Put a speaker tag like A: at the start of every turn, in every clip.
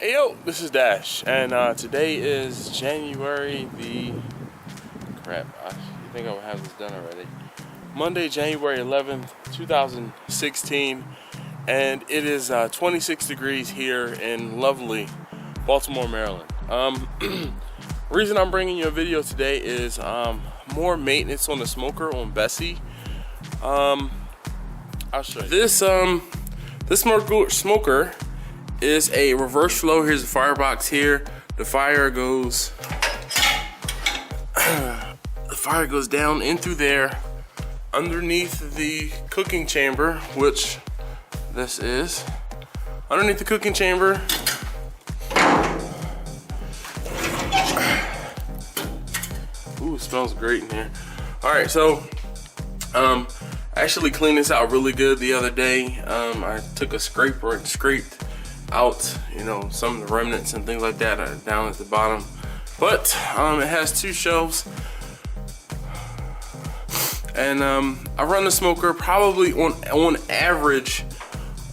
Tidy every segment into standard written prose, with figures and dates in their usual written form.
A: Hey yo, this is Dash, and today is January the I think I would have this done already. Monday, January 11th, 2016, and it is 26 degrees here in lovely Baltimore, Maryland. Reason I'm bringing you a video today is more maintenance on the smoker on Bessy. I'll show you. This smoker is a reverse flow. Here's the firebox here. The fire goes down in through there underneath the cooking chamber, which this is. Underneath the cooking chamber, ooh, it smells great in here. All right, so I actually cleaned this out really good the other day. I took a scraper and scraped out, you know, some of the remnants and things like that down at the bottom. But it has two shelves, and I run the smoker probably on average.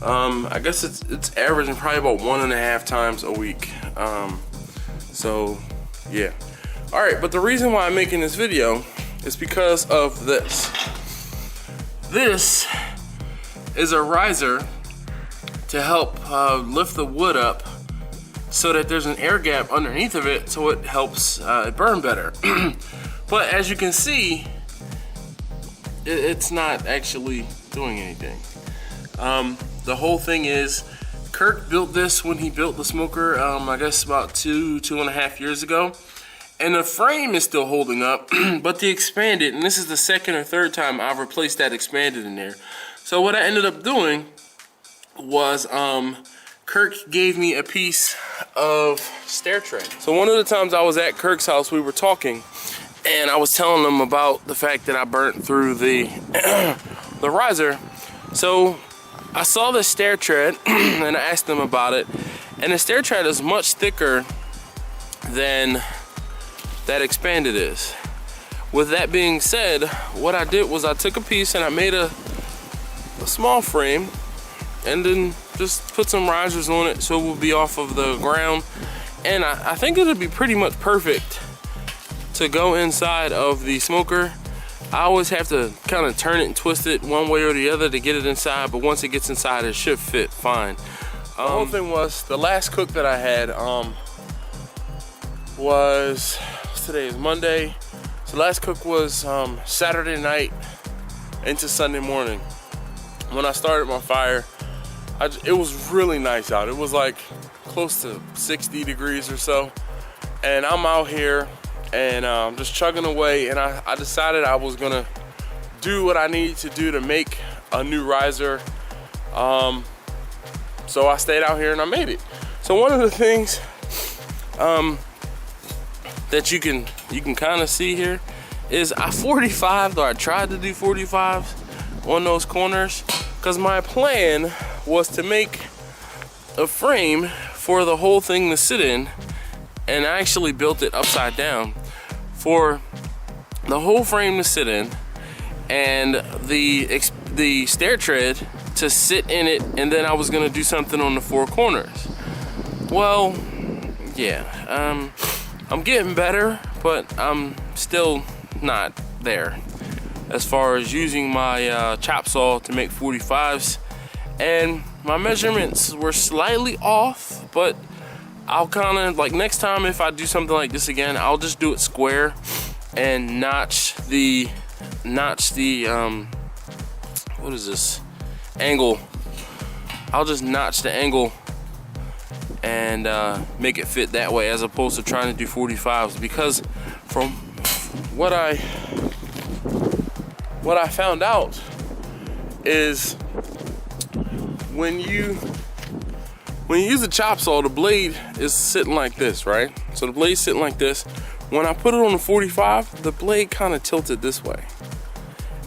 A: I guess it's averaging probably about 1.5 times a week. So yeah. All right, but the reason why I'm making this video is because of this. This is a riser to help lift the wood up so that there's an air gap underneath of it, so it helps it burn better. But as you can see, it's not actually doing anything. The whole thing is, Kirk built this when he built the smoker, I guess about 2.5 years ago. And the frame is still holding up, but the expanded, and this is the second or third time I've replaced that expanded in there. So what I ended up doing was Kirk gave me a piece of stair tray. So one of the times I was at Kirk's house, we were talking, and I was telling him about the fact that I burnt through the the riser. So I saw the stair tread and I asked him about it, and the stair tread is much thicker than that expanded is. With that being said, what I did was I took a piece and I made a small frame, and then just put some risers on it so it will be off of the ground. And I think it'll be pretty much perfect to go inside of the smoker. I always have to kind of turn it and twist it one way or the other to get it inside, but once it gets inside, it should fit fine. The whole thing was, the last cook that I had was, today is Monday, so last cook was Saturday night into Sunday morning. When I started my fire, it was really nice out. It was like close to 60 degrees or so. And I'm out here and just chugging away, and I decided I was gonna do what I needed to do to make a new riser. So I stayed out here and I made it. So one of the things that you can kind of see here is I 45'd, or I tried to do 45s on those corners, because my plan was to make a frame for the whole thing to sit in, and I actually built it upside down for the whole frame to sit in, and the stair tread to sit in it, and then I was gonna do something on the four corners. Well, yeah, I'm getting better, but I'm still not there as far as using my chop saw to make 45s. And my measurements were slightly off, but I'll kind of, like, next time if I do something like this again, I'll just do it square and notch the what is this, angle. I'll just notch the angle and make it fit that way, as opposed to trying to do 45s, because from what I found out is when you use a chop saw, the blade is sitting like this, right? So the blade's sitting like this. When I put it on the 45, the blade kind of tilted this way.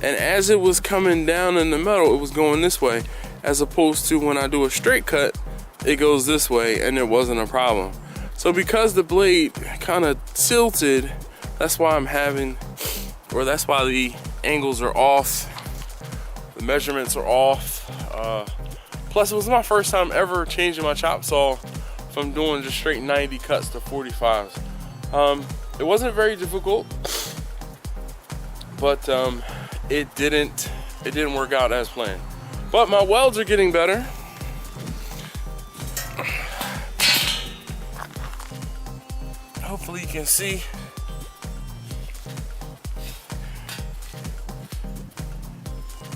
A: And as it was coming down in the metal, it was going this way, as opposed to when I do a straight cut, it goes this way, and it wasn't a problem. So because the blade kind of tilted, that's why that's why the angles are off, the measurements are off. Plus, it was my first time ever changing my chop saw from doing just straight 90 cuts to 45s. It wasn't very difficult, but it didn't work out as planned. But my welds are getting better. Hopefully you can see.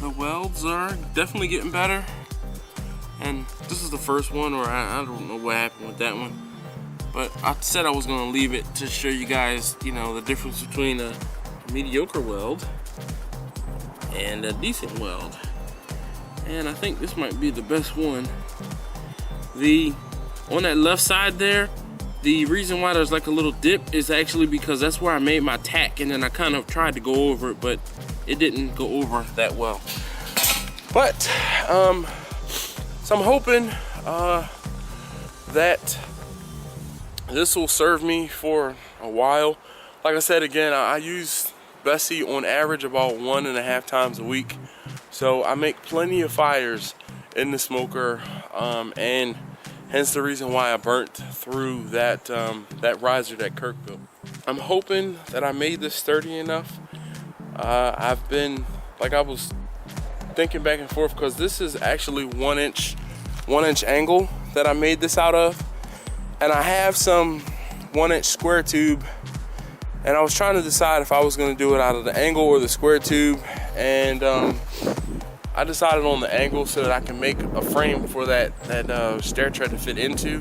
A: The welds are definitely getting better. And this is the first one, or I don't know what happened with that one. But I said I was gonna leave it to show you guys, you know, the difference between a mediocre weld and a decent weld. And I think this might be the best one. On that left side there, the reason why there's like a little dip is actually because that's where I made my tack, and then I kind of tried to go over it, but it didn't go over that well. But so I'm hoping that this will serve me for a while. Like I said again, I use Bessy on average about 1.5 times a week, so I make plenty of fires in the smoker, and hence the reason why I burnt through that that riser that Kirk built. I'm hoping that I made this sturdy enough. I've been, like, I was thinking back and forth, because this is actually 1 inch angle that I made this out of, and I have some 1 inch square tube, and I was trying to decide if I was going to do it out of the angle or the square tube, and I decided on the angle so that I can make a frame for that stair tread to fit into.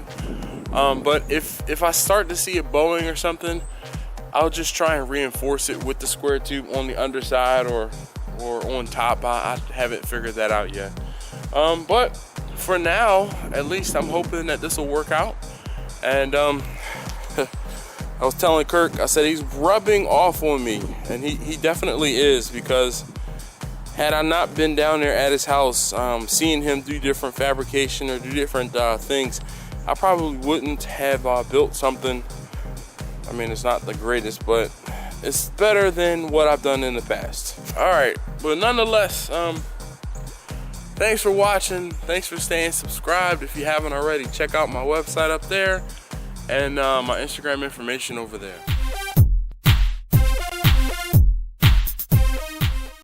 A: But if I start to see it bowing or something, I'll just try and reinforce it with the square tube on the underside or on top. I haven't figured that out yet. But for now, at least I'm hoping that this will work out. And I was telling Kirk, I said he's rubbing off on me, and he definitely is, because had I not been down there at his house, seeing him do different fabrication or do different things, I probably wouldn't have built something. I mean, it's not the greatest, but it's better than what I've done in the past. All right, but nonetheless, thanks for watching. Thanks for staying subscribed. If you haven't already, check out my website up there and my Instagram information over there.